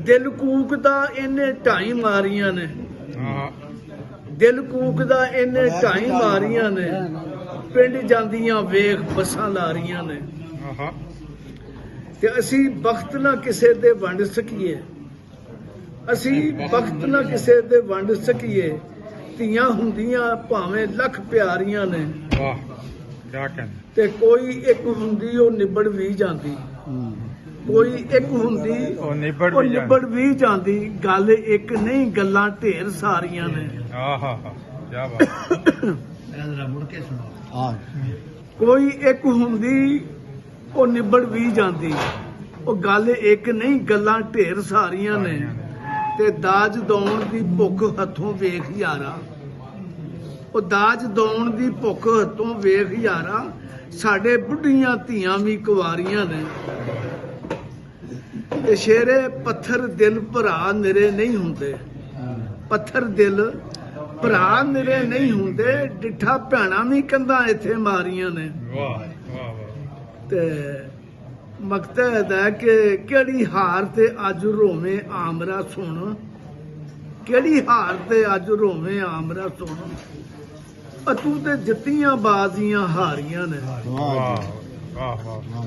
ਦਿਲ ਕੂਕਦਾ ਇਹਨੇ ਢਾਈ ਮਾਰੀਆਂ ਨੇ, ਦਿਲ ਕੂਕਦਾ ਇਹਨੇ ਢਾਈ ਮਾਰੀਆਂ ਨੇ, ਪਿੰਡ ਜਾਂਦੀਆਂ ਵੇਖ ਬੱਸਾਂ ਲਾਰੀਆਂ ਨੇ। ਤੇ ਅਸੀਂ ਵਕਤ ਨਾ ਕਿਸੇ ਦੇ ਵੰਡ ਸਕੀਏ, ਅਸੀਂ ਵਕਤ ਨਾ ਕਿਸੇ ਦੇ ਵੰਡ ਸਕੀਏ, ਧੀਆਂ ਹੁੰਦੀਆਂ ਭਾਵੇਂ ਲੱਖ ਪਿਆਰੀਆਂ ਨੇ। ਵਾਹ ਕਿਆ ਕਹਿੰਦੇ। ਤੇ ਕੋਈ ਇੱਕ ਹੁੰਦੀ ਉਹ ਨਿਬੜ ਵੀ ਜਾਂਦੀ, ਕੋਈ ਇੱਕ ਹੁੰਦੀ ਉਹ ਨਿਬੜ ਵੀ ਜਾਂਦੀ, ਗੱਲ ਇੱਕ ਨਹੀਂ ਗੱਲਾਂ ਢੇਰ ਸਾਰੀਆਂ ਨੇ। ਆਹਾ ਕੀ ਬਾਤ। ਮੁੜ ਕੇ ਸੁਣਾਓ। ਕੋਈ ਇੱਕ ਹੁੰਦੀ ਉਹ ਨਿਬੜ ਵੀ ਜਾਂਦੀ, ਉਹ ਗੱਲ ਇੱਕ ਨਹੀਂ ਗੱਲਾਂ ਢੇਰ ਸਾਰੀਆਂ ਨੇ। ਤੇ ਦਾਜ ਦੌਣ ਦੀ ਭੁੱਖ ਹੱਥੋਂ ਵੇਖ ਯਾਰਾ, ਉਹ ਦਾਜ ਦੌਣ ਦੀ ਭੁੱਖ ਹੱਥੋਂ ਵੇਖ ਯਾਰਾ, ਸਾਡੇ ਬੁੱਢੀਆਂ ਧੀਆਂ ਵੀ ਕੁਵਾਰੀਆਂ ਨੇ। ਤੇ ਸ਼ੇਰੇ ਪੱਥਰ ਦਿਲ ਭਰਾ ਨਿਰੇ ਨਹੀਂ ਹੁੰਦੇ, ਪੱਥਰ ਦਿਲ ਭਰਾ ਨਿਰੇ ਨਹੀਂ ਹੁੰਦੇ, ਡਿੱਠਾ ਭੈਣਾਂ ਵੀ ਕੰਧਾਂ ਇੱਥੇ ਮਾਰੀਆਂ ਨੇ। ਵਾਹ ਵਾਹ ਵਾਹ। ਤੇ ਮਕਸਦ ਹੈ ਕਿ ਕਿਹੜੀ ਹਾਰ ਤੇ ਅੱਜ ਰੋਵੇਂ ਆਮਰਾ ਸੁਣ, ਕਿਹੜੀ ਹਾਰ ਤੇ ਅੱਜ ਰੋਵੇਂ ਆਮਰਾ ਸੁਣ, ਤੂੰ ਤੇ ਜਿੱਤੀਆਂ ਬਾਜ਼ੀਆਂ ਹਾਰੀਆਂ ਨੇ। ਵਾਹ ਵਾਹ ਵਾਹ।